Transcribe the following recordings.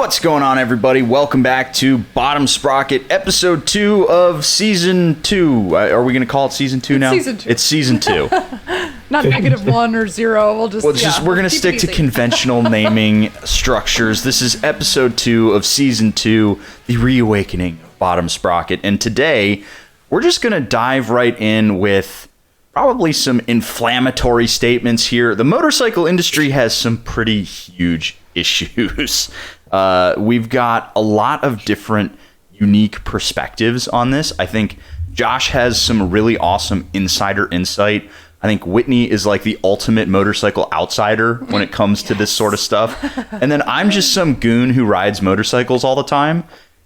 What's going on, everybody? Welcome back to Bottom Sprocket, episode 2 of season 2. Are we going to call it season 2 now? Season 2. It's season 2. Not -1 or 0. We're going to stick to conventional naming structures. This is episode 2 of season 2, the reawakening of Bottom Sprocket. And today, we're just going to dive right in with probably some inflammatory statements here. The motorcycle industry has some pretty huge issues. We've got a lot of different unique perspectives on this. I think Josh has some really awesome insider insight. I think Whitney is like the ultimate motorcycle outsider when it comes to this sort of stuff. And then I'm just some goon who rides motorcycles all the time.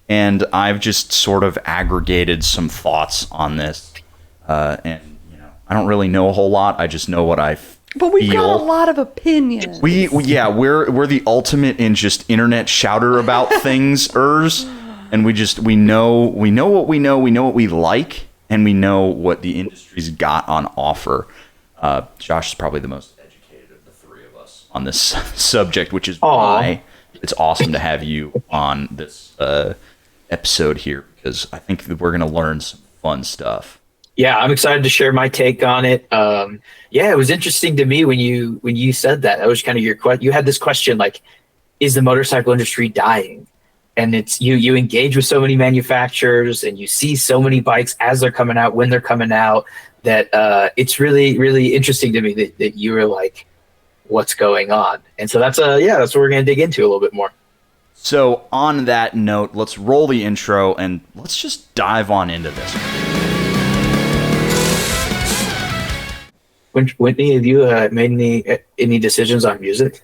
And I've just sort of aggregated some thoughts on this. And, you know, I don't really know a whole lot. I just know what I feel. But we've got a lot of opinions. We're the ultimate in just internet shouter about things-ers. And we know what we know, we know what we like, and we know what the industry's got on offer. Josh is probably the most educated of the three of us on this subject, which is why it's awesome to have you on this episode here, because I think that we're going to learn some fun stuff. Yeah, I'm excited to share my take on it. It was interesting to me when you said that. That was kind of your question. You had this question like, is the motorcycle industry dying? And it's you engage with so many manufacturers and you see so many bikes as they're coming out, when they're coming out, that it's really, really interesting to me that you were like, what's going on? And so that's what we're going to dig into a little bit more. So on that note, let's roll the intro and let's just dive on into this. Whitney, have you made any decisions on music?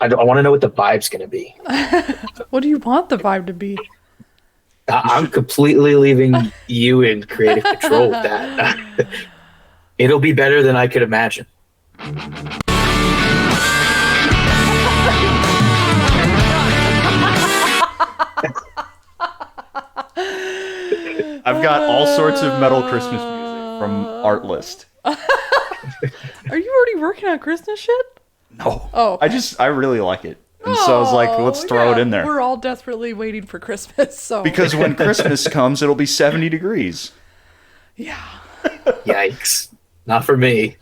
I want to know what the vibe's going to be. What do you want the vibe to be? I'm completely leaving you in creative control with that. It'll be better than I could imagine. I've got all sorts of metal Christmas music from Artlist. Are you already working on Christmas shit? No. Oh. I really like it. And so I was like, let's throw it in there. We're all desperately waiting for Christmas, so. Because when Christmas comes, it'll be 70 degrees. Yeah. Yikes. Not for me.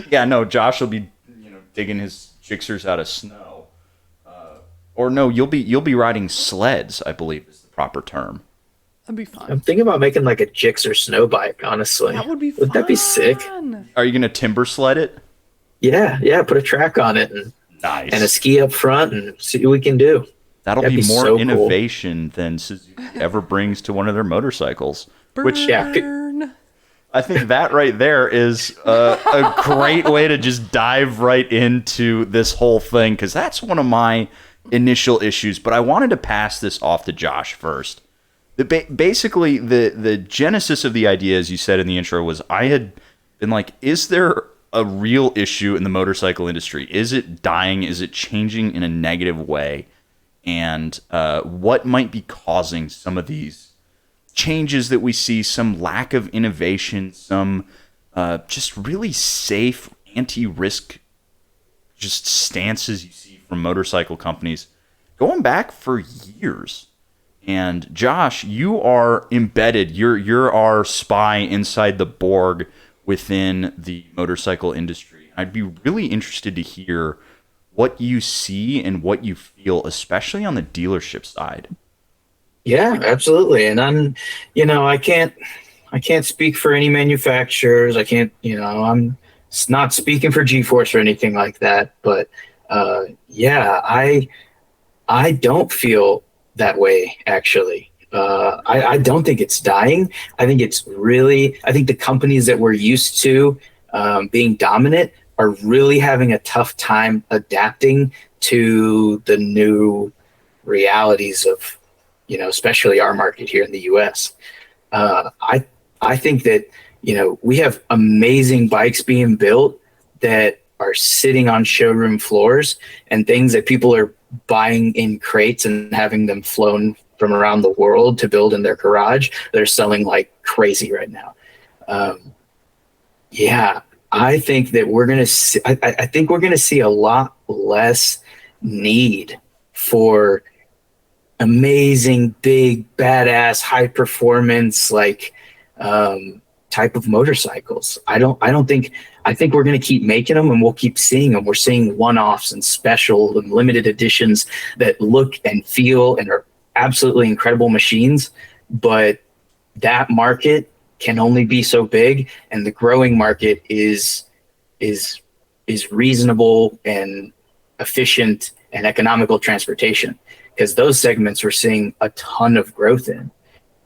Yeah, no, Josh will be, digging his Gixxers out of snow. Or no, you'll be riding sleds, I believe is the proper term. That'd be fun. I'm thinking about making like a Gixxer snow bike, honestly. That would be fun. Would that be sick? Are you going to timber sled it? Yeah, put a track on it and a ski up front and see what we can do. That'd be more so innovation than Suzuki ever brings to one of their motorcycles. Burn. Which I think that right there is a great way to just dive right into this whole thing, because that's one of my initial issues. But I wanted to pass this off to Josh first. Basically, the genesis of the idea, as you said in the intro, was I had been like, is there a real issue in the motorcycle industry? Is it dying? Is it changing in a negative way? And what might be causing some of these changes that we see, some lack of innovation, some just really safe anti-risk just stances you see from motorcycle companies going back for years. And Josh, you are embedded. You're our spy inside the Borg within the motorcycle industry. I'd be really interested to hear what you see and what you feel, especially on the dealership side. Yeah, absolutely. And I can't speak for any manufacturers. I can't, I'm not speaking for G-Force or anything like that. But I don't feel that way, actually. I don't think it's dying. I think the companies that we're used to being dominant are really having a tough time adapting to the new realities of, especially our market here in the US. I think that, we have amazing bikes being built that are sitting on showroom floors and things that people are buying in crates and having them flown from around the world to build in their garage. They're selling like crazy right now. I think that we're going to I think we're going to see a lot less need for amazing, big, badass, high performance, like type of motorcycles. I think we're going to keep making them and we'll keep seeing them. We're seeing one-offs and special and limited editions that look and feel and are absolutely incredible machines, but that market can only be so big, and the growing market is reasonable and efficient and economical transportation, because those segments we're seeing a ton of growth in.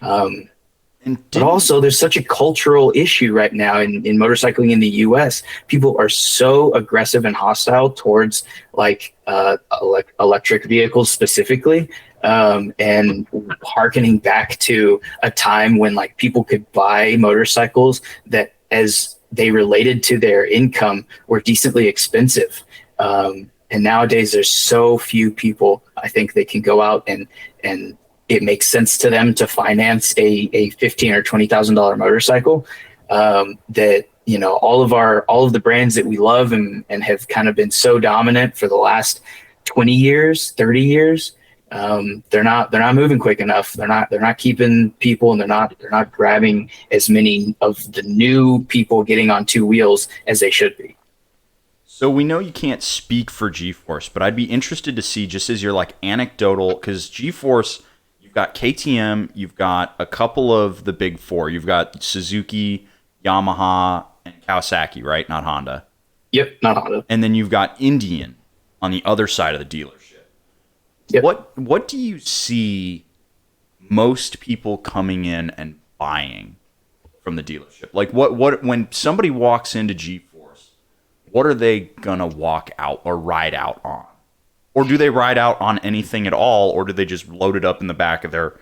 But also, there's such a cultural issue right now in motorcycling in the U.S. People are so aggressive and hostile towards like electric vehicles specifically, and harkening back to a time when like people could buy motorcycles that, as they related to their income, were decently expensive. And nowadays, there's so few people, I think, they can go out and it makes sense to them to finance a $15,000 or $20,000 motorcycle, that, you know, all of the brands that we love and have kind of been so dominant for the last 20 years, 30 years, they're not moving quick enough. They're not keeping people, and they're not grabbing as many of the new people getting on two wheels as they should be. So we know you can't speak for G-Force, but I'd be interested to see, just as your like anecdotal, because G-Force, you've got KTM, you've got a couple of the big four. You've got Suzuki, Yamaha, and Kawasaki, right? Not Honda. Yep, not Honda. And then you've got Indian on the other side of the dealership. Yep. What do you see most people coming in and buying from the dealership? Like what when somebody walks into G-Force, what are they gonna walk out or ride out on? Or do they ride out on anything at all, or do they just load it up in the back of their,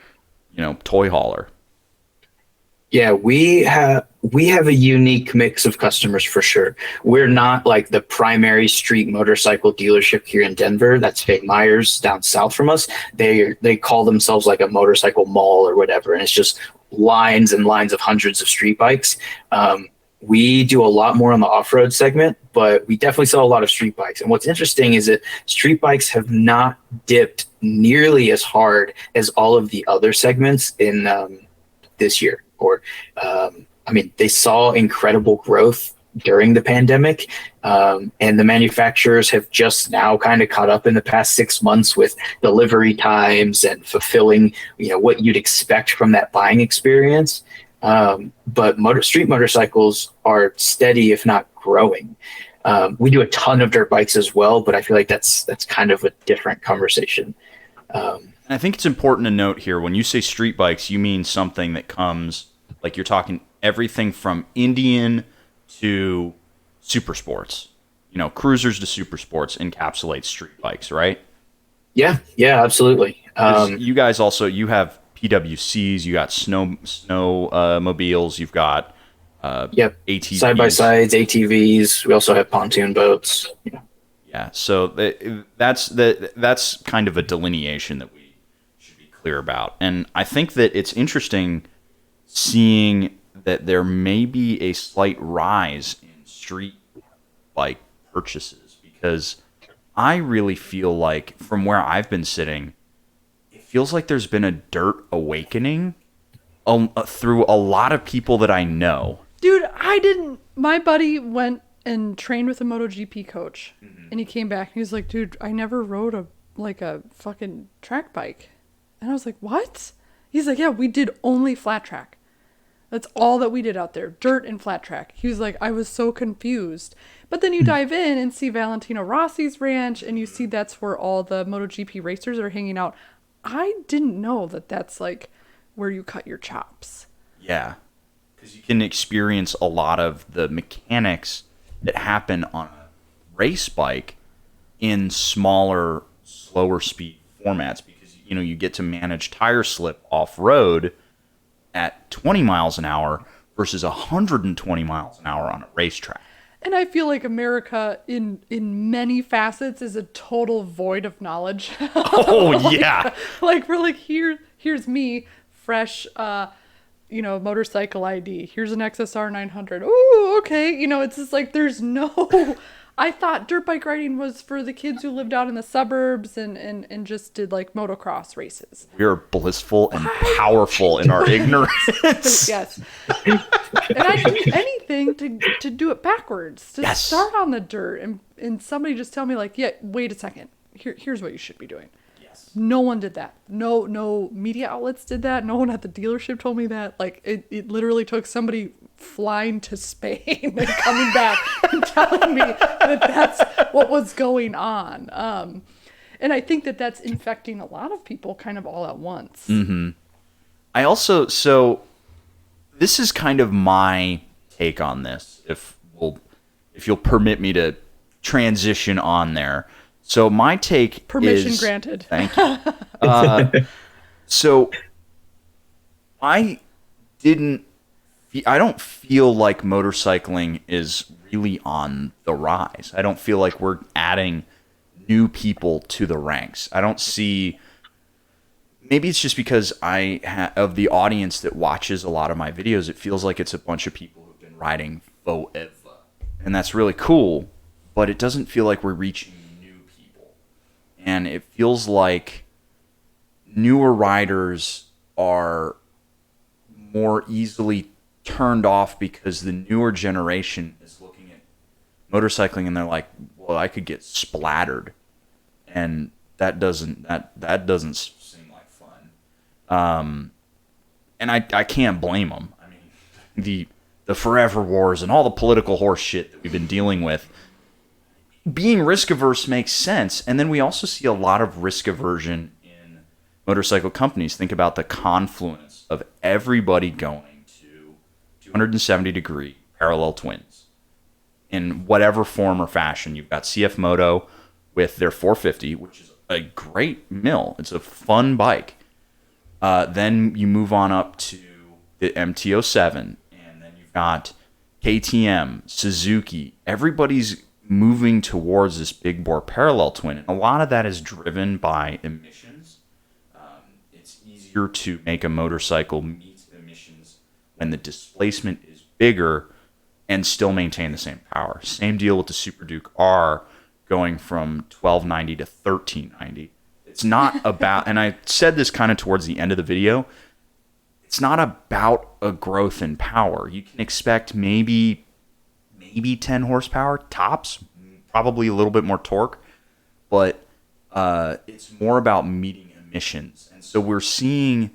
toy hauler? Yeah, we have a unique mix of customers for sure. We're not like the primary street motorcycle dealership here in Denver. That's Fake Myers down south from us. They call themselves like a motorcycle mall or whatever, and it's just lines and lines of hundreds of street bikes. We do a lot more on the off-road segment, but we definitely sell a lot of street bikes. And what's interesting is that street bikes have not dipped nearly as hard as all of the other segments in this year. They saw incredible growth during the pandemic, and the manufacturers have just now kind of caught up in the past 6 months with delivery times and fulfilling, what you'd expect from that buying experience. But street motorcycles are steady, if not growing. We do a ton of dirt bikes as well, but I feel like that's kind of a different conversation. I think it's important to note here, when you say street bikes, you mean something that comes, like you're talking everything from Indian to super sports. Cruisers to super sports encapsulates street bikes, right? Yeah, absolutely. You guys also, you have PWCs, you got snow mobiles, you've got ATVs. Side-by-sides, ATVs. We also have pontoon boats. Yeah, so that's kind of a delineation that we should be clear about. And I think that it's interesting seeing that there may be a slight rise in street bike purchases, because I really feel like, from where I've been sitting, it feels like there's been a dirt awakening through a lot of people that I know. Dude, my buddy went and trained with a MotoGP coach, and he came back and he was like, dude, I never rode a fucking track bike. And I was like, what? He's like, yeah, we did only flat track. That's all that we did out there, dirt and flat track. He was like, I was so confused. But then you dive in and see Valentino Rossi's ranch, and you see that's where all the MotoGP racers are hanging out. I didn't know that that's like where you cut your chops. Yeah, because you can experience a lot of the mechanics that happen on a race bike in smaller, slower speed formats, because you get to manage tire slip off road at 20 miles an hour versus 120 miles an hour on a racetrack. And I feel like America in many facets is a total void of knowledge. Oh yeah. We're like, here's me, fresh motorcycle ID. Here's an XSR 900. Ooh, okay. It's just like there's no I thought dirt bike riding was for the kids who lived out in the suburbs and just did like motocross races. We are blissful and powerful in our ignorance. Yes. And I do anything to do it backwards, to start on the dirt and somebody just tell me like, yeah, wait a second. Here's what you should be doing. Yes. No one did that. No media outlets did that. No one at the dealership told me that. Like it literally took somebody flying to Spain and coming back and telling me that that's what was going on. And I think that that's infecting a lot of people kind of all at once. Mm-hmm. I also, so this is kind of my take on this, if you'll permit me to transition on there. So my take Permission granted. Thank you. So I don't feel like motorcycling is really on the rise. I don't feel like we're adding new people to the ranks. I don't see. Maybe it's just because of the audience that watches a lot of my videos, it feels like it's a bunch of people who've been riding forever. And that's really cool, but it doesn't feel like we're reaching new people. And it feels like newer riders are more easily turned off because the newer generation is looking at motorcycling and they're like, well, I could get splattered. And that doesn't seem like fun. And I can't blame them. I mean, the forever wars and all the political horse shit that we've been dealing with, being risk averse makes sense. And then we also see a lot of risk aversion in motorcycle companies. Think about the confluence of everybody going to 270-degree parallel twins in whatever form or fashion. You've got CF Moto with their 450, which is a great mill. It's a fun bike. Then you move on up to the MT-07, and then you've got KTM, Suzuki. Everybody's moving towards this big bore parallel twin, and a lot of that is driven by emissions. It's easier to make a motorcycle meet emissions when the displacement is bigger and still maintain the same power. Same deal with the Super Duke R going from 1290 to 1390. It's not about, and I said this kind of towards the end of the video, it's not about a growth in power. You can expect maybe 10 horsepower tops, probably a little bit more torque, but it's more about meeting emissions. And so we're seeing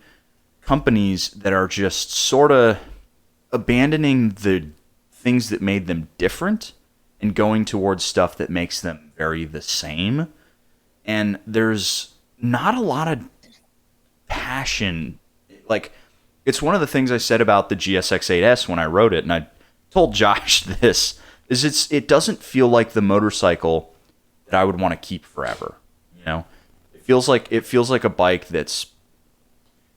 companies that are just sort of abandoning the things that made them different and going towards stuff that makes them very the same. And there's not a lot of passion. Like, it's one of the things I said about the GSX-8S when I wrote it, and I told Josh this, is it doesn't feel like the motorcycle that I would want to keep forever. You know? It feels like a bike that's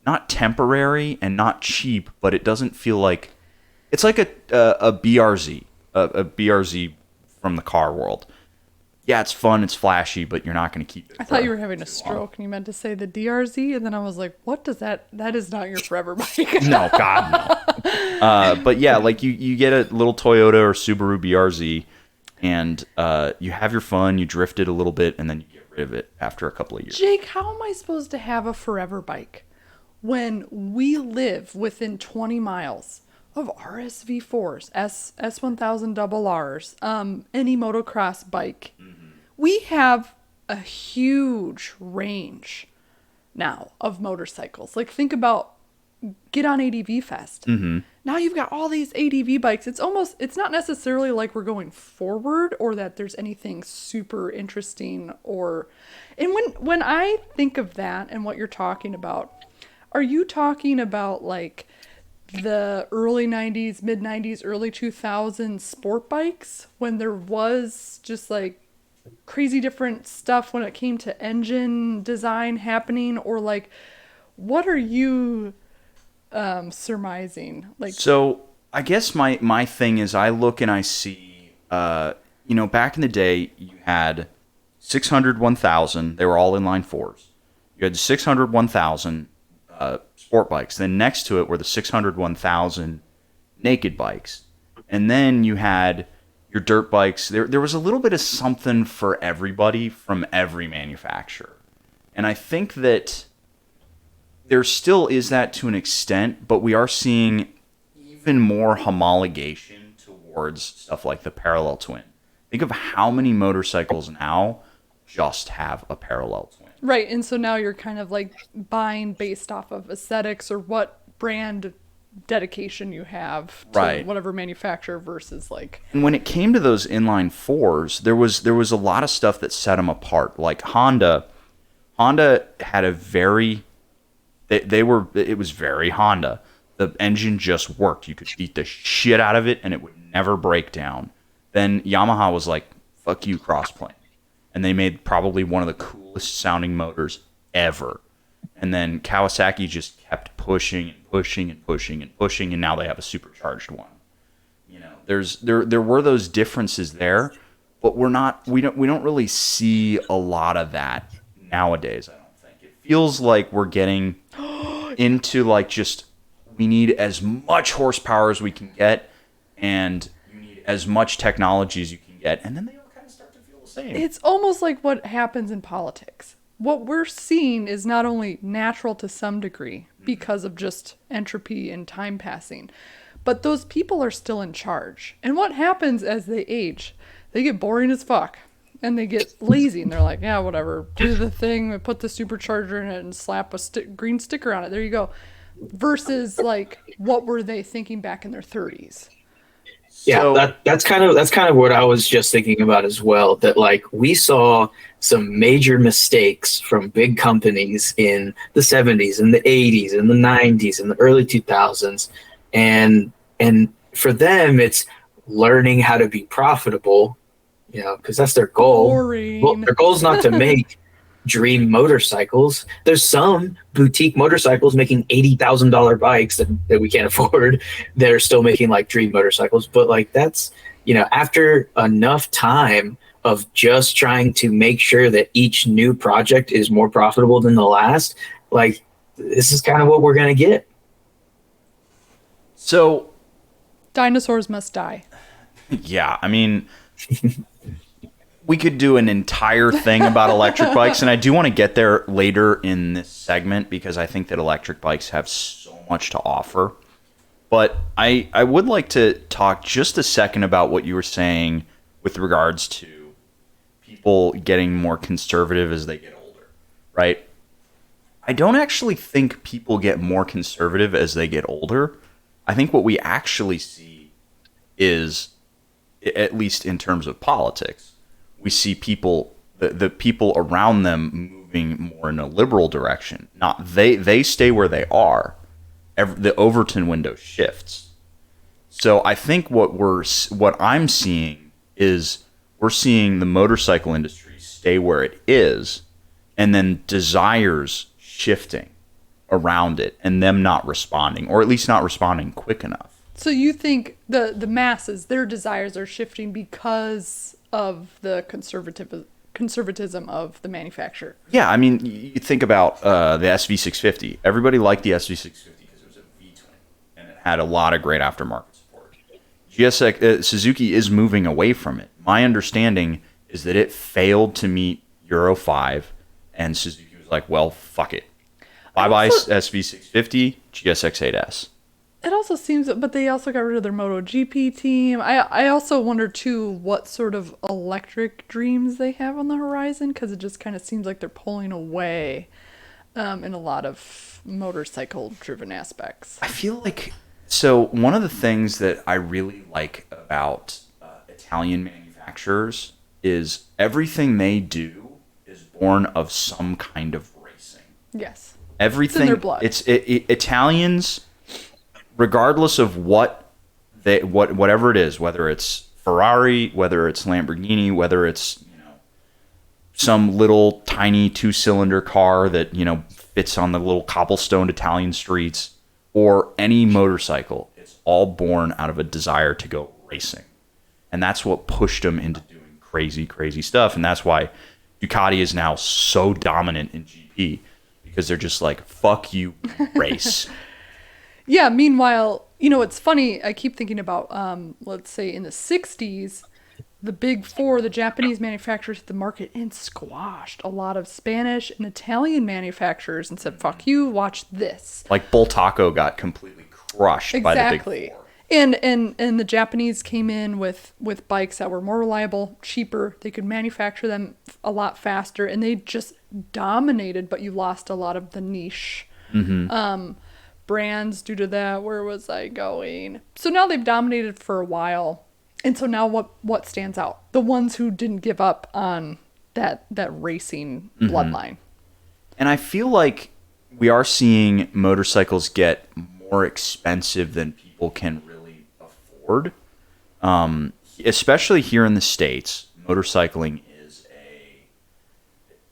not temporary and not cheap, but it doesn't feel like it's like a BRZ, a BRZ from the car world. Yeah, it's fun, it's flashy, but you're not going to keep it. I thought you were having a stroke and you meant to say the DRZ, and then I was like, what does that is not your forever bike. No, God, no. But yeah, like you get a little Toyota or Subaru BRZ, and you have your fun, you drift it a little bit, and then you get rid of it after a couple of years. Jake, how am I supposed to have a forever bike when we live within 20 miles of RSV4s, S1000 double Rs, any motocross bike? Mm-hmm. We have a huge range now of motorcycles. Like, think about, get on ADV Fest. Mm-hmm. Now you've got all these ADV bikes. It's not necessarily like we're going forward or that there's anything super interesting and when I think of that and what you're talking about, are you talking about like the early 90s, mid 90s, early 2000s sport bikes when there was just like crazy different stuff when it came to engine design happening, or like what are you surmising? Like, so I guess my thing is I look and I see back in the day you had 600 1000, they were all inline fours. You had 600 1000 sport bikes. Then next to it were the 600 1000 naked bikes. And then you had your dirt bikes. There was a little bit of something for everybody from every manufacturer. And I think that there still is that to an extent, but we are seeing even more homologation towards stuff like the parallel twin. Think of how many motorcycles now just have a parallel twin. Right, and so now you're kind of like buying based off of aesthetics or what brand dedication you have to Right. whatever manufacturer versus like. And when it came to those inline fours, there was a lot of stuff that set them apart. Like Honda had a very it was very Honda. The engine just worked. You could beat the shit out of it and it would never break down. Then Yamaha was like, fuck you, Crossplane. And they made probably one of the coolest sounding motors ever. And then Kawasaki just kept pushing and pushing and pushing and pushing, and now they have a supercharged one. You know, there were those differences there, but we don't really see a lot of that nowadays, I don't think. It feels like we're getting into like just we need as much horsepower as we can get, and you need as much technology as you can get, and then they all kind of start to feel the same. It's almost like what happens in politics. What we're seeing is not only natural to some degree because of just entropy and time passing, but those people are still in charge. And what happens as they age? They get boring as fuck. And they get lazy and they're like, yeah, whatever, do the thing, put the supercharger in it and slap a green sticker on it. There you go. Versus like, what were they thinking back in their 30s? Yeah, So, that's kind of what I was just thinking about as well. That like we saw some major mistakes from big companies in the 70s and the 80s and the 90s and the early 2000s, and for them it's learning how to be profitable, you know, because that's their goal. Boring. Well, their goal is not to make dream motorcycles. There's some boutique motorcycles making $80,000 bikes that we can't afford. They're still making like dream motorcycles, but like that's, you know, after enough time of just trying to make sure that each new project is more profitable than the last, like this is kind of what we're going to get. so Dinosaurs must die. yeah, I mean, we could do an entire thing about electric bikes, and I do want to get there later in this segment because I think that electric bikes have so much to offer. But I would like to talk just a second about what you were saying with regards to people getting more conservative as they get older, right? I don't actually think people get more conservative as they get older. I think what we actually see is, at least in terms of politics, we see people, the people around them moving more in a liberal direction. Not they stay where they are. The Overton window shifts. So I think what I'm seeing is we're seeing the motorcycle industry stay where it is, and then desires shifting around it, and them not responding, or at least not responding quick enough. So you think the masses, their desires are shifting because of the conservatism of the manufacturer? Yeah, I mean, you think about the SV650. Everybody liked the SV650 because it was a V-twin, and it had a lot of great aftermarket support. Suzuki is moving away from it. My understanding is that it failed to meet Euro 5, and Suzuki was like, well, fuck it. Bye-bye SV650, GSX-8S. It also seems, but they also got rid of their MotoGP team. I also wonder too what sort of electric dreams they have on the horizon, because it just kind of seems like they're pulling away in a lot of motorcycle-driven aspects. I feel like, so one of the things that I really like about Italian manufacturers is everything they do is born of some kind of racing. Yes. Everything, it's in their blood. Italians, regardless of whatever it is, whether it's Ferrari, whether it's Lamborghini, whether it's, you know, some little tiny 2-cylinder car that, you know, fits on the little cobblestoned Italian streets, or any motorcycle, it's all born out of a desire to go racing. And that's what pushed them into doing crazy, crazy stuff. And that's why Ducati is now so dominant in GP, because they're just like, fuck you, race. Yeah, meanwhile, you know, it's funny, I keep thinking about, let's say in the 60s, the big four, the Japanese manufacturers hit the market and squashed a lot of Spanish and Italian manufacturers and said, fuck you, watch this. Like Boltaco got completely crushed by the big four. And the Japanese came in with bikes that were more reliable, cheaper. They could manufacture them a lot faster, and they just dominated, but you lost a lot of the niche brands due to that. Where was I going? So now they've dominated for a while. And so now what stands out? The ones who didn't give up on that racing bloodline. And I feel like we are seeing motorcycles get more expensive than people can really afford. Especially here in the States, motorcycling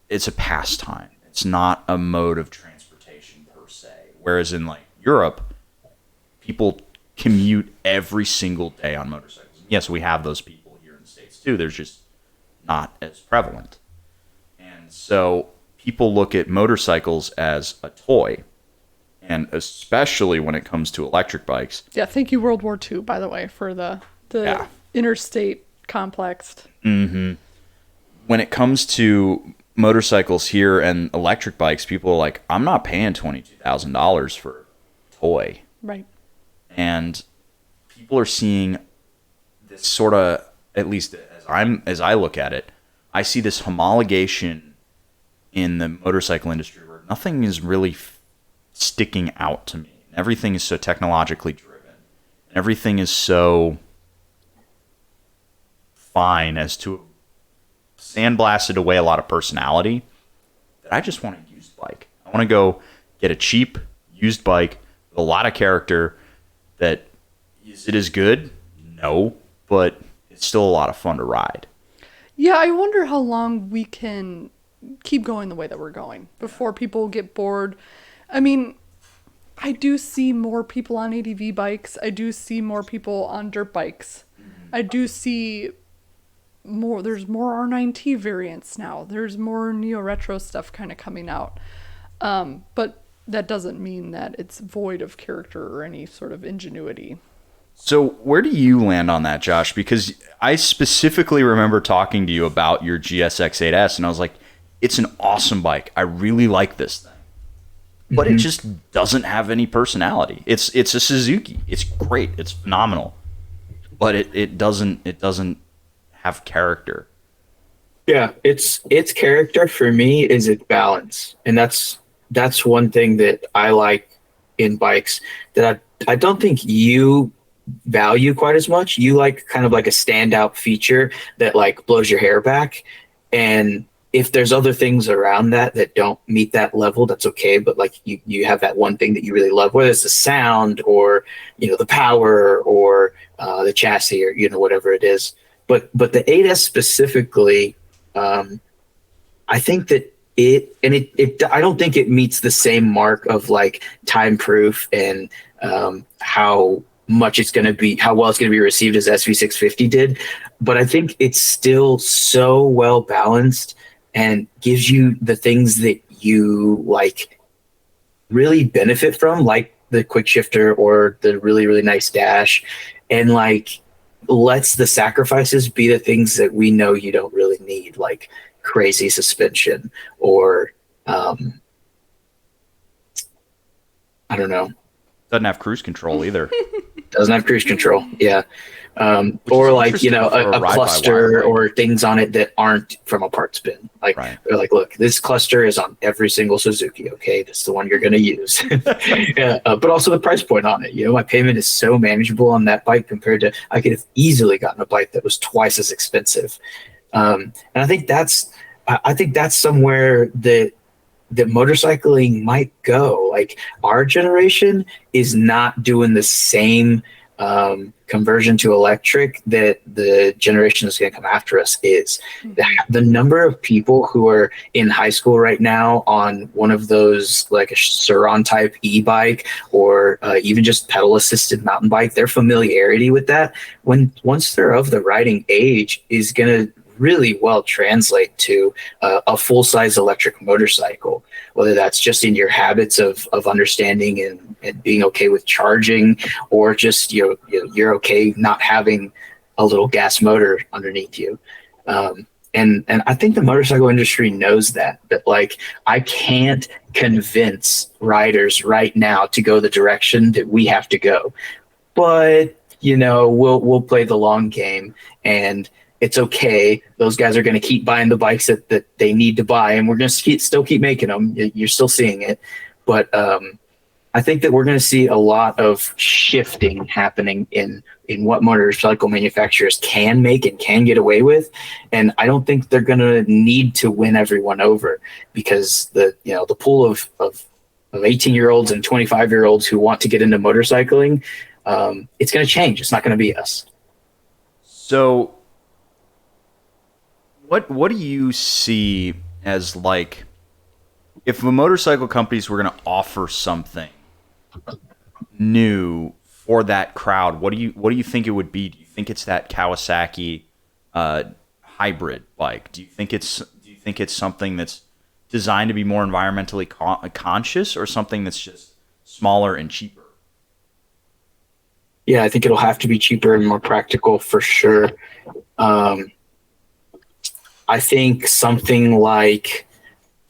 it's a pastime. It's not a mode of transportation per se. Whereas in like Europe, people commute every single day on motorcycles. Yes, we have those people here in the States too. They're just not as prevalent. And so people look at motorcycles as a toy. And especially when it comes to electric bikes. Yeah, thank you World War II, by the way, for the interstate complex. Mm-hmm. When it comes to motorcycles here and electric bikes, people are like, I'm not paying $22,000 for a toy. Right. And people are seeing this sort of, at least as I look at it, I see this homologation in the motorcycle industry where nothing is really sticking out to me. Everything is so technologically driven. Everything is so fine as to sandblasted away a lot of personality that I just want a used bike. I want to go get a cheap used bike with a lot of character that is it as good? No, but it's still a lot of fun to ride. Yeah, I wonder how long we can keep going the way that we're going before people get bored. I mean, I do see more people on ADV bikes. I do see more people on dirt bikes. I do see there's more R9T variants now. There's more neo-retro stuff kind of coming out. But that doesn't mean that it's void of character or any sort of ingenuity. So where do you land on that, Josh? Because I specifically remember talking to you about your GSX-8S, and I was like, it's an awesome bike. I really like this thing. But it just doesn't have any personality. It's a Suzuki. It's great. It's phenomenal. But it doesn't have character. Yeah, its character for me is its balance. And that's one thing that I like in bikes that I don't think you value quite as much. You like kind of like a standout feature that like blows your hair back. And if there's other things around that don't meet that level, that's okay. But like you have that one thing that you really love, whether it's the sound or, the power or the chassis or, whatever it is. But the 8S specifically, I think that I don't think it meets the same mark of like time proof and how much it's going to be, how well it's going to be received as SV650 did. But I think it's still so well balanced and gives you the things that you like really benefit from, like the quick shifter or the really, really nice dash, and like lets the sacrifices be the things that we know you don't really need, like crazy suspension or I don't know. Doesn't have cruise control either. Doesn't have cruise control. Yeah. Or like, a cluster or things on it that aren't from a parts bin. Like They're like, look, this cluster is on every single Suzuki. Okay. That's the one you're going to use. Yeah, but also the price point on it. My payment is so manageable on that bike compared to, I could have easily gotten a bike that was twice as expensive. And I think that's somewhere that motorcycling might go. Like our generation is not doing the same conversion to electric that the generation that's going to come after us is. The number of people who are in high school right now on one of those, like a Suron type e-bike or even just pedal assisted mountain bike, their familiarity with that once they're of the riding age is going to really well translate to a full-size electric motorcycle, whether that's just in your habits of understanding and being okay with charging, or just you're okay not having a little gas motor underneath you. And I think the motorcycle industry knows that like I can't convince riders right now to go the direction that we have to go, but we'll play the long game, and it's okay. Those guys are going to keep buying the bikes that they need to buy, and we're going to still keep making them. You're still seeing it, but I think that we're going to see a lot of shifting happening in what motorcycle manufacturers can make and can get away with. And I don't think they're going to need to win everyone over, because the pool of 18-year-olds and 25-year-olds who want to get into motorcycling, it's going to change. It's not going to be us. So what do you see as, like, if the motorcycle companies were going to offer something new for that crowd, what do you think it would be? Do you think it's that Kawasaki hybrid bike? Do you think it's something that's designed to be more environmentally conscious, or something that's just smaller and cheaper? Yeah, I think it'll have to be cheaper and more practical for sure. I think something like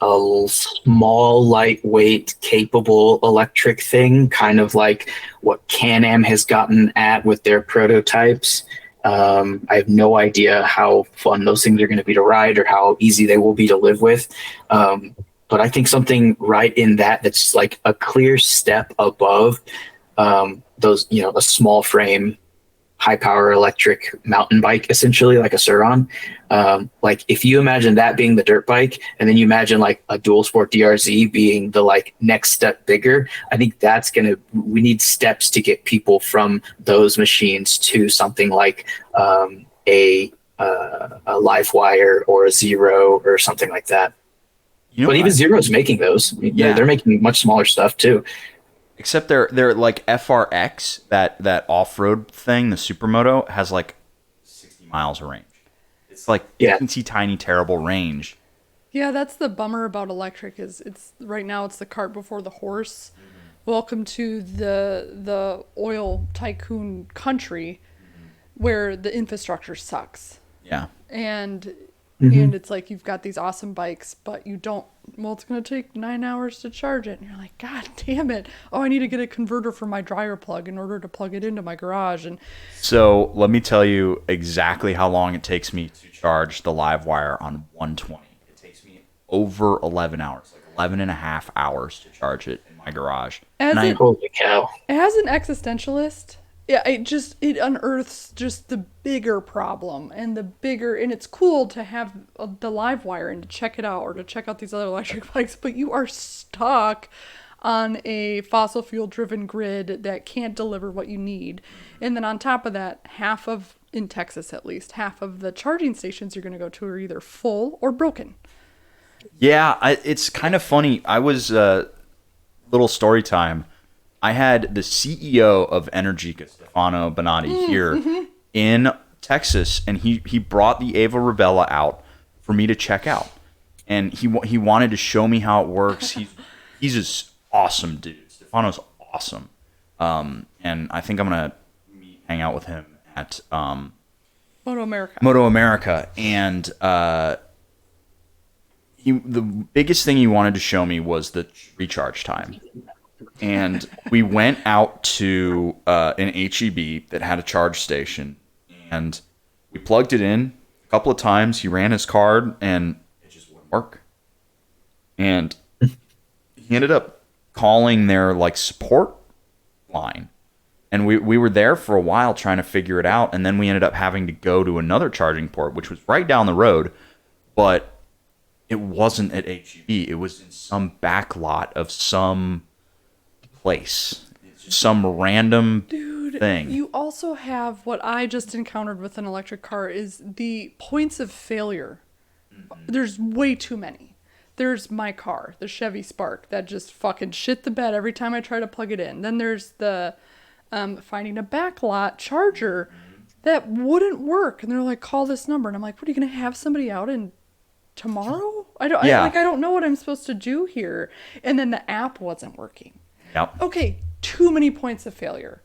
a small, lightweight, capable electric thing, kind of like what Can-Am has gotten at with their prototypes. I have no idea how fun those things are going to be to ride or how easy they will be to live with. But I think something right in that's like a clear step above those, a small frame, high power electric mountain bike, essentially like a Sur-Ron. Like if you imagine that being the dirt bike, and then you imagine like a dual sport DRZ being the like next step bigger, I think we need steps to get people from those machines to something like a Livewire or a Zero or something like that. But even Zero's making those. Yeah, they're making much smaller stuff too. Except they're like FRX, that off-road thing, the Supermoto, has like 60 miles of range. It's like teensy tiny, terrible range. Yeah, that's the bummer about electric, is it's right now it's the cart before the horse. Mm-hmm. Welcome to the oil tycoon country, where the infrastructure sucks. Yeah. And it's like you've got these awesome bikes, but you don't. Well, it's going to take 9 hours to charge it. And you're like, God damn it. Oh, I need to get a converter for my dryer plug in order to plug it into my garage. And so let me tell you exactly how long it takes me to charge the Livewire on 120. It takes me over 11 hours, like 11 and a half hours to charge it in my garage. Holy cow. As an existentialist, yeah, it unearths just the bigger problem and it's cool to have the Livewire and to check it out or to check out these other electric bikes, but you are stuck on a fossil fuel driven grid that can't deliver what you need. And then on top of that, in Texas at least, half of the charging stations you're going to go to are either full or broken. Yeah, it's kind of funny. I was, little story time. I had the CEO of Energica, Stefano Bonatti, here in Texas, and he brought the Ava Rebella out for me to check out, and he wanted to show me how it works. He's this awesome dude. Stefano's awesome, and I think I'm gonna hang out with him at Moto America, and the biggest thing he wanted to show me was the recharge time. And we went out to an HEB that had a charge station, and we plugged it in a couple of times. He ran his card, and it just wouldn't work. And he ended up calling their like support line, and we were there for a while trying to figure it out. And then we ended up having to go to another charging port, which was right down the road, but it wasn't at HEB. It was in some back lot of some place, some random thing. You also have what I just encountered with an electric car is the points of failure. There's way too many. There's my car, the Chevy Spark, that just fucking shit the bed every time I try to plug it in. Then there's the finding a backlot charger that wouldn't work, and they're like, call this number, and I'm like, what, are you gonna have somebody out in tomorrow? I don't know what I'm supposed to do here. And then the app wasn't working. Yep. Okay, too many points of failure.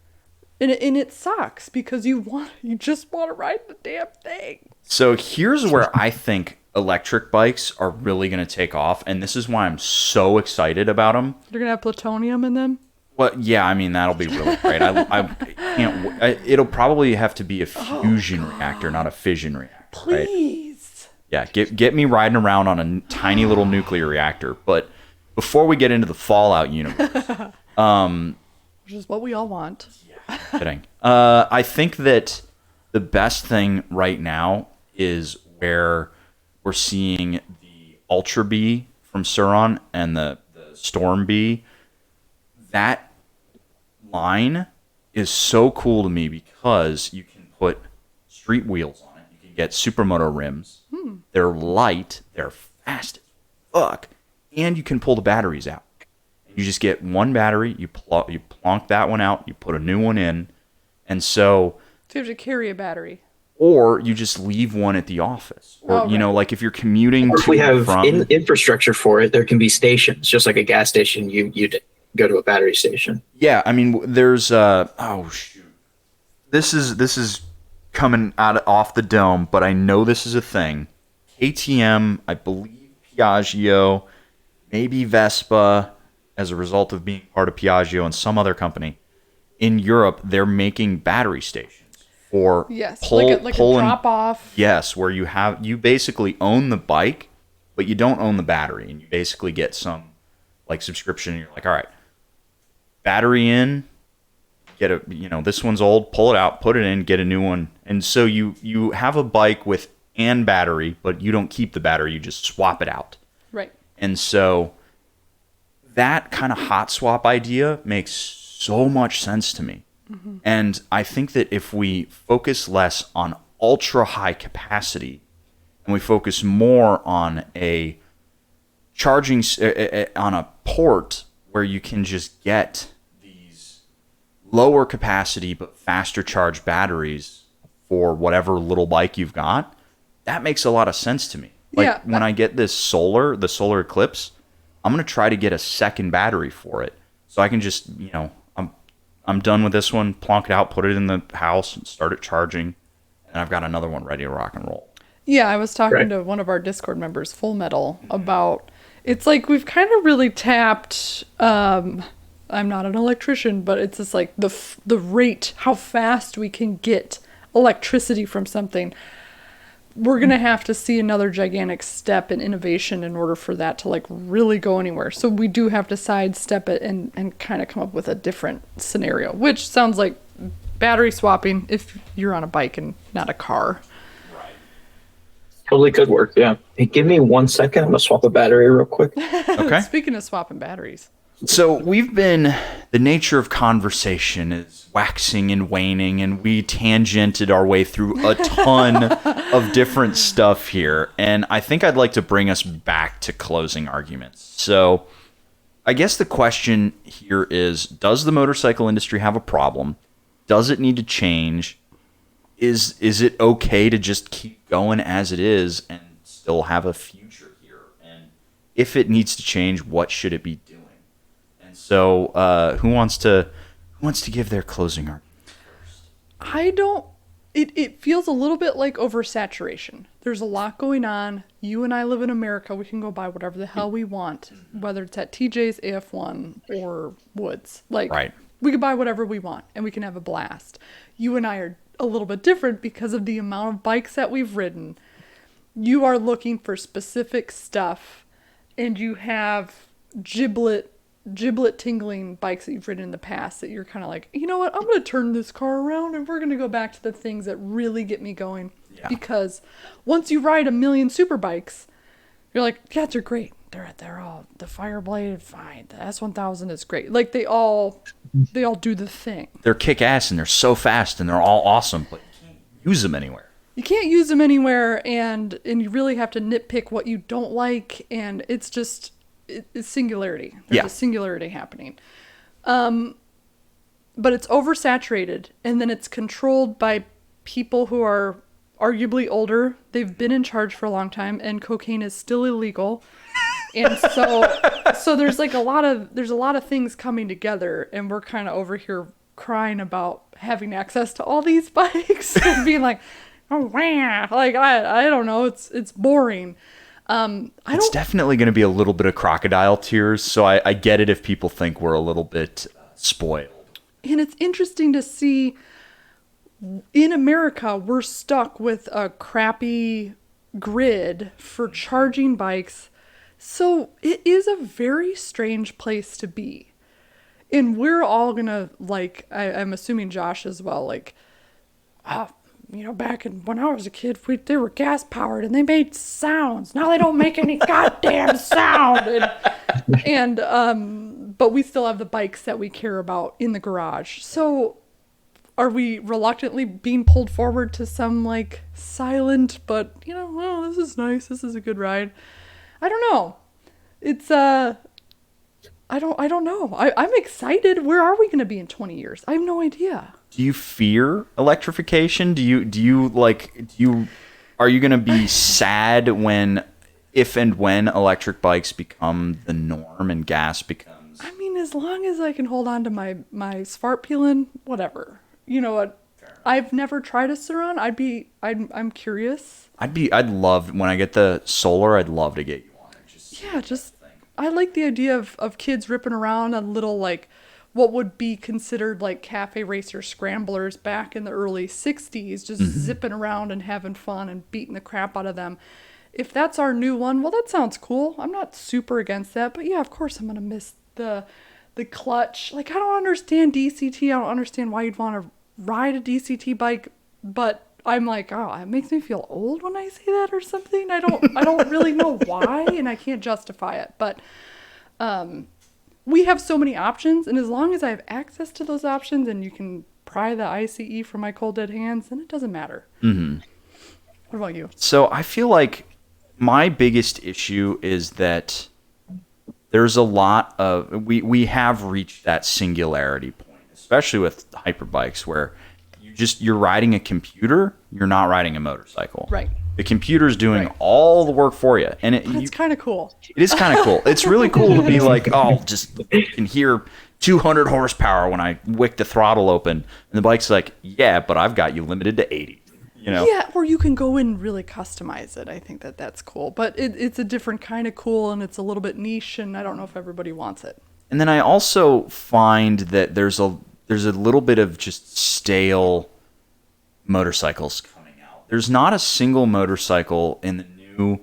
And it sucks because you just want to ride the damn thing. So here's where I think electric bikes are really going to take off, and this is why I'm so excited about them. They're going to have plutonium in them? Well, yeah, I mean, that'll be really great. I can't. It'll probably have to be a fusion reactor, not a fission reactor. Please. Right? Yeah, get me riding around on a tiny little nuclear reactor. But before we get into the Fallout universe, which is what we all want. Kidding. I think that the best thing right now is where we're seeing the Ultra Bee from Suron and the Storm Bee. That line is so cool to me because you can put street wheels on it. You can get supermoto rims. They're light. They're fast as fuck. And you can pull the batteries out. You just get one battery. You plonk that one out. You put a new one in. And so you have to carry a battery. Or you just leave one at the office. Or, like if you're commuting or if to we have from... infrastructure for it, there can be stations. Just like a gas station, you'd go to a battery station. Yeah, I mean, there's oh shoot, this is coming off the dome, but I know this is a thing. KTM, I believe Piaggio, maybe Vespa, as a result of being part of Piaggio and some other company in Europe, they're making battery stations for like a drop off. Yes, where you basically own the bike, but you don't own the battery, and you basically get some like subscription. And you're like, all right. Battery in, get this one's old, pull it out, put it in, get a new one. And so you have a bike with and battery, but you don't keep the battery, you just swap it out. Right. And so that kind of hot swap idea makes so much sense to me. Mm-hmm. And I think that if we focus less on ultra high capacity and we focus more on a charging on a port where you can just get these lower capacity but faster charge batteries for whatever little bike you've got, that makes a lot of sense to me. Like when I get the solar Eclipse, I'm going to try to get a second battery for it. So I can just, I'm done with this one, plonk it out, put it in the house and start it charging. And I've got another one ready to rock and roll. Yeah, I was talking to one of our Discord members, Full Metal, about... It's like we've kind of really tapped, I'm not an electrician, but it's just like the rate, how fast we can get electricity from something. We're going to have to see another gigantic step in innovation in order for that to like really go anywhere. So we do have to sidestep it and kind of come up with a different scenario, which sounds like battery swapping if you're on a bike and not a car. Totally could work, yeah. Hey, give me 1 second. I'm going to swap a battery real quick. Okay. Speaking of swapping batteries. So the nature of conversation is waxing and waning, and we tangented our way through a ton of different stuff here. And I think I'd like to bring us back to closing arguments. So I guess the question here is, does the motorcycle industry have a problem? Does it need to change? Is it okay to just keep going as it is and still have a future here? And if it needs to change, what should it be doing? And so, who wants to give their closing argument first? It feels a little bit like oversaturation. There's a lot going on. You and I live in America. We can go buy whatever the hell we want, whether it's at TJ's, AF1, or Woods. We can buy whatever we want, and we can have a blast. You and I are a little bit different because of the amount of bikes that we've ridden. You are looking for specific stuff, and you have giblet tingling bikes that you've ridden in the past that you're kind of like, you know what, I'm going to turn this car around and we're going to go back to the things that really get me going. Yeah. Because once you ride a million super bikes, you're like, yeah, they're great. They're all, the Fireblade, fine. The S1000 is great. Like they all do the thing. They're kick-ass and they're so fast and they're all awesome, but you can't use them anywhere. You can't use them anywhere, and you really have to nitpick what you don't like, and it's just it's singularity. There's a singularity happening. But it's oversaturated, and then it's controlled by people who are arguably older. They've been in charge for a long time, and cocaine is still illegal. And so there's like a lot of things coming together, and we're kind of over here crying about having access to all these bikes and being like, oh wow, like I don't know, it's boring. It's definitely going to be a little bit of crocodile tears, so I get it if people think we're a little bit spoiled. And it's interesting to see in America, we're stuck with a crappy grid for charging bikes. So it is a very strange place to be. And we're all going to, like, I'm assuming Josh as well, like, back when I was a kid, they were gas powered and they made sounds. Now they don't make any goddamn sound. But we still have the bikes that we care about in the garage. So are we reluctantly being pulled forward to some like silent, but oh, this is nice. This is a good ride. I don't know. It's, I don't know. I'm excited. Where are we going to be in 20 years? I have no idea. Do you fear electrification? Are you going to be sad if and when electric bikes become the norm and gas becomes? I mean, as long as I can hold on to my Svart peeling, whatever. You know what? I've never tried a Sur-Ron. I'm curious. I'd love, when I get the solar, I'd love to get you one. I like the idea of kids ripping around on little, like, what would be considered like cafe racer scramblers back in the early 60s, just zipping around and having fun and beating the crap out of them. If that's our new one, well, that sounds cool. I'm not super against that, but yeah, of course I'm going to miss the clutch. Like, I don't understand DCT. I don't understand why you'd want to ride a DCT bike, but I'm like, oh, it makes me feel old when I say that or something. I don't really know why, and I can't justify it, but we have so many options, and as long as I have access to those options and you can pry the ICE from my cold dead hands, then it doesn't matter. Mm-hmm. What about you? So I feel like my biggest issue is that there's a lot of, we have reached that singularity point, especially with hyperbikes, where you're riding a computer, you're not riding a motorcycle. Right. The computer's doing all the work for you. And it's kind of cool. It is kind of cool. It's really cool to be like, oh, just you can hear 200 horsepower when I wick the throttle open. And the bike's like, yeah, but I've got you limited to 80. Yeah, or you can go in and really customize it. I think that's cool. But it's a different kind of cool, and it's a little bit niche, and I don't know if everybody wants it. And then I also find that there's a little bit of just stale motorcycles coming out. There's not a single motorcycle in the new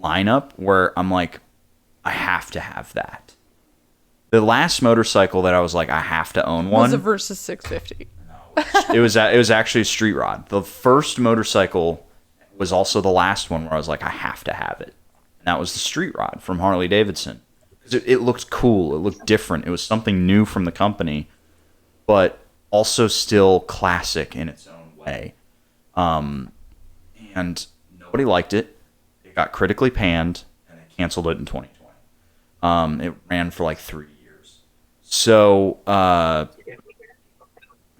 lineup where I'm like, I have to have that. The last motorcycle that I was like, I have to own one was a Versus 650. It was actually a street rod. The first motorcycle was also the last one where I was like, I have to have it. And that was the street rod from Harley Davidson. It looked cool. It looked different. It was something new from the company, but also still classic in its own way. And nobody liked it. It got critically panned, and they canceled it in 2020. It ran for like 3 years. So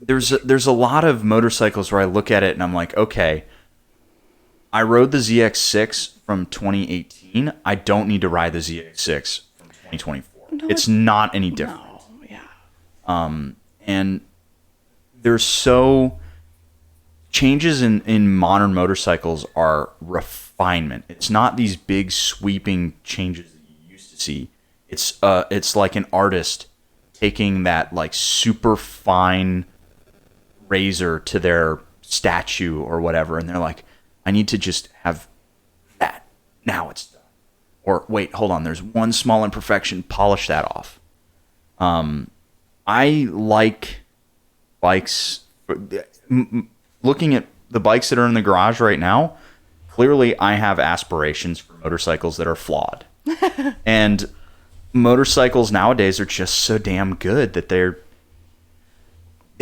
there's a lot of motorcycles where I look at it and I'm like, okay, I rode the ZX6 from 2018. I don't need to ride the ZX6 from 2024. No, it's not any different. No, yeah. And there's changes in modern motorcycles are refinement. It's not these big sweeping changes that you used to see. It's like an artist taking that like super fine razor to their statue or whatever, and they're like, I need to just have that. Now it's done. Or wait, hold on, there's one small imperfection, polish that off. I like bikes. Looking at the bikes that are in the garage right now, clearly I have aspirations for motorcycles that are flawed. And motorcycles nowadays are just so damn good that they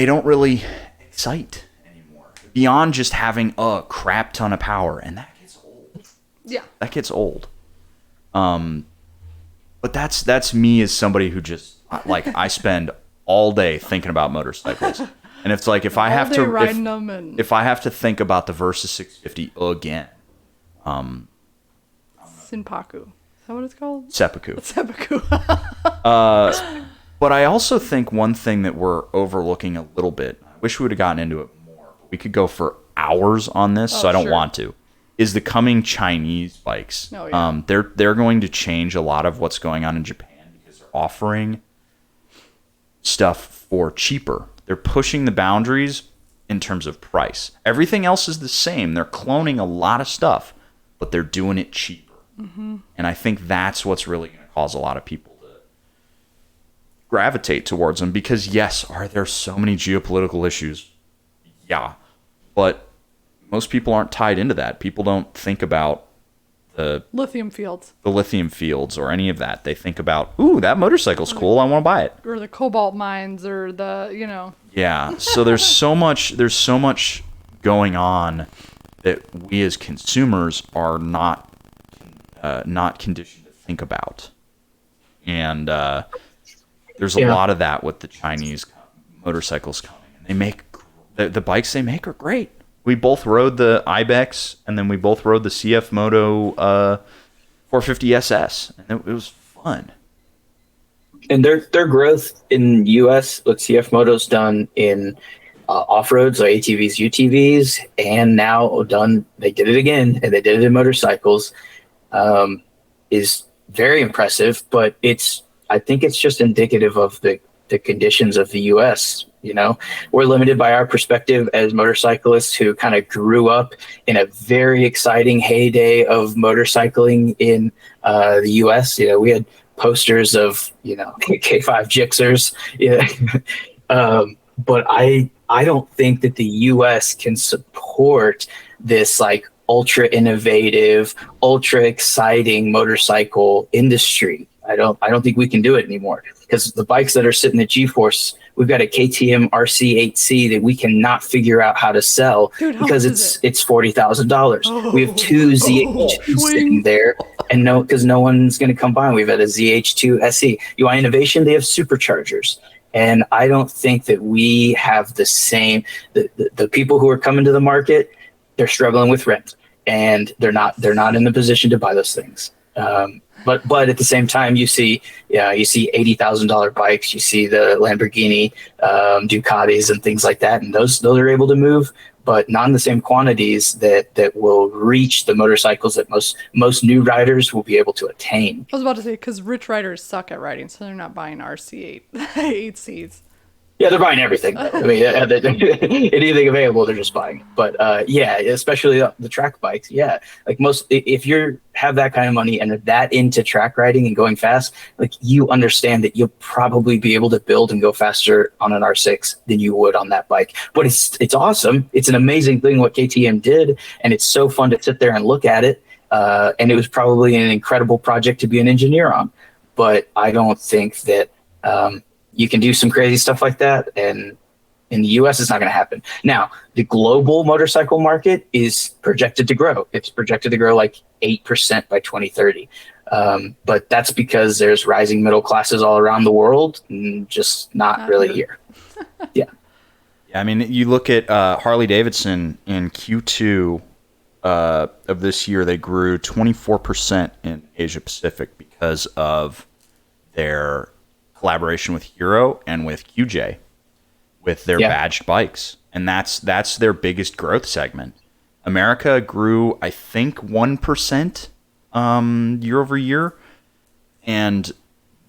don't really excite anymore. Beyond just having a crap ton of power, and that gets old. Yeah. That gets old. But that's me as somebody who just like I spend all day thinking about motorcycles. And it's like if I have to think about the Versus 650 again, Sinpaku. Is that what it's called? Seppuku. Seppuku. But I also think one thing that we're overlooking a little bit, I wish we would have gotten into it more. We could go for hours on this, so I don't want to. Is the coming Chinese bikes. Oh, yeah. They're going to change a lot of what's going on in Japan because they're offering stuff for cheaper. They're pushing the boundaries in terms of price. Everything else is the same. They're cloning a lot of stuff, but they're doing it cheaper. Mm-hmm. And I think that's what's really going to cause a lot of people to gravitate towards them because, yes, are there so many geopolitical issues? Yeah. But most people aren't tied into that. People don't think about the lithium fields or any of that. They think about, ooh, that motorcycle's cool. I want to buy it. Or the cobalt mines or the, Yeah. So there's so much going on that we as consumers are not conditioned to think about. And there's a lot of that with the Chinese motorcycles coming. And they make the bikes they make are great. We both rode the Ibex, and then we both rode the CF Moto 450 SS, and it was fun. And their growth in U.S., what CF Moto's done in off-roads, like ATVs, UTVs, and now they did it again, and they did it in motorcycles, is very impressive. But I think it's just indicative of the conditions of the U.S. We're limited by our perspective as motorcyclists who kind of grew up in a very exciting heyday of motorcycling in the U.S. We had posters of K5 Gixxers. But I don't think that the U.S. can support this like ultra innovative, ultra exciting motorcycle industry. I don't think we can do it anymore because the bikes that are sitting at G-Force, we've got a KTM RC8C that we cannot figure out how to sell because it's $40,000. We have two ZH2s sitting there, and because no one's going to come by. We've had a ZH2 SE. UI Innovation, they have superchargers, and I don't think that we have the same. The people who are coming to the market, they're struggling with rent, and they're not in the position to buy those things. But at the same time, you see $80,000 bikes, you see the Lamborghini, Ducatis, and things like that, and those are able to move, but not in the same quantities that will reach the motorcycles that most new riders will be able to attain. I was about to say because rich riders suck at riding, so they're not buying RC8 8Cs. Yeah, they're buying everything. I mean, anything available, they're just buying. But yeah, especially the track bikes. Yeah, like if you have that kind of money and are that into track riding and going fast, like you understand that you'll probably be able to build and go faster on an R6 than you would on that bike. But it's awesome. It's an amazing thing what KTM did, and it's so fun to sit there and look at it. And it was probably an incredible project to be an engineer on. But I don't think that. You can do some crazy stuff like that, and in the U.S., it's not going to happen. Now, the global motorcycle market is projected to grow. It's projected to grow like 8% by 2030. But that's because there's rising middle classes all around the world, and just not really here. Yeah. Yeah, I mean, you look at Harley Davidson in Q2 of this year, they grew 24% in Asia Pacific because of their collaboration with Hero and with QJ with their badged bikes, and that's their biggest growth segment. America grew, I think, 1% year over year, and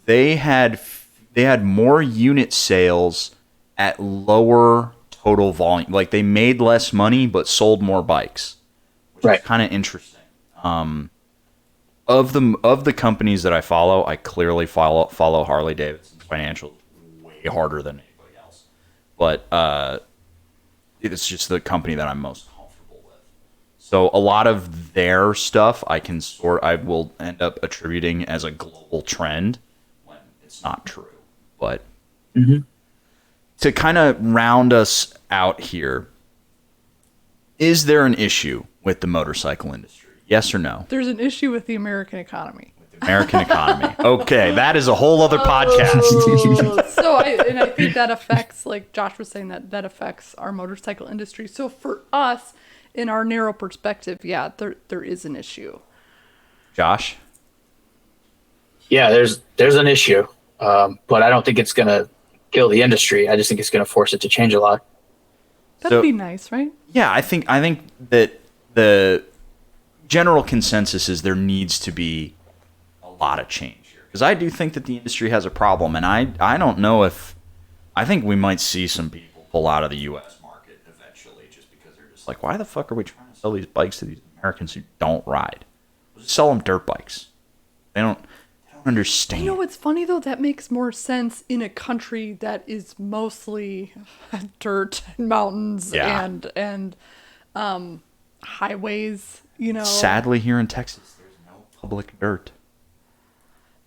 they had more unit sales at lower total volume. Like they made less money but sold more bikes, which is kind of interesting. Of the companies that I follow, I clearly follow Harley Davidson's financials way harder than anybody else. But it's just the company that I'm most comfortable with. So a lot of their stuff I will end up attributing as a global trend when it's not true. But to kind of round us out here, is there an issue with the motorcycle industry? Yes or no? There's an issue with the American economy. American economy. Okay, that is a whole other podcast. So I think that affects, like Josh was saying, that affects our motorcycle industry. So for us, in our narrow perspective, yeah, there is an issue. Josh? Yeah, there's an issue. But I don't think it's going to kill the industry. I just think it's going to force it to change a lot. That'd be nice, right? Yeah, I think that the general consensus is there needs to be a lot of change here, because I do think that the industry has a problem, and I don't know if I think we might see some people pull out of the U.S. market eventually, just because they're just like, why the fuck are we trying to sell these bikes to these Americans who don't ride? We'll just sell them dirt bikes. They don't understand. You know what's funny though? That makes more sense in a country that is mostly dirt and mountains and highways. You know. Sadly, here in Texas, there's no public dirt.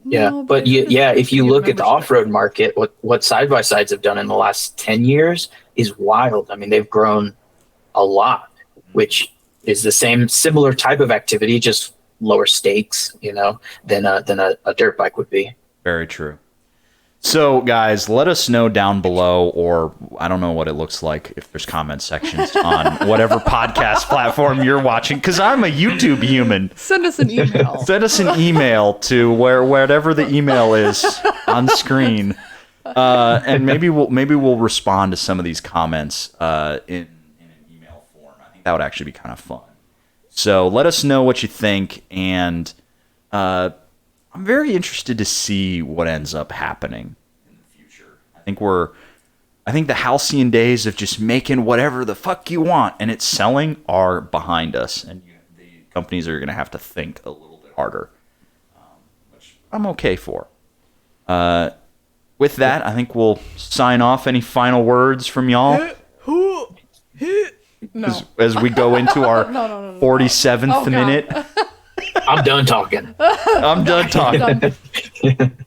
Yeah, No, but if you look at the off-road market, what side-by-sides have done in the last 10 years is wild. I mean, they've grown a lot, which is the similar type of activity, just lower stakes, than a dirt bike would be. Very true. So, guys, let us know down below, or I don't know what it looks like if there's comment sections on whatever podcast platform you're watching, because I'm a YouTube human. Send us an email. Send us an email to whatever the email is on screen, and maybe we'll respond to some of these comments in an email form. I think that would actually be kind of fun. So let us know what you think, and I'm very interested to see what ends up happening in the future. I think the halcyon days of just making whatever the fuck you want and it's selling are behind us, and the companies are going to have to think a little bit harder, which I'm okay for. With that, I think we'll sign off. Any final words from y'all? No. As we go into our 47th minute. I'm done talking. I'm done talking.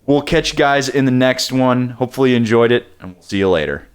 We'll catch you guys in the next one. Hopefully you enjoyed it, and we'll see you later.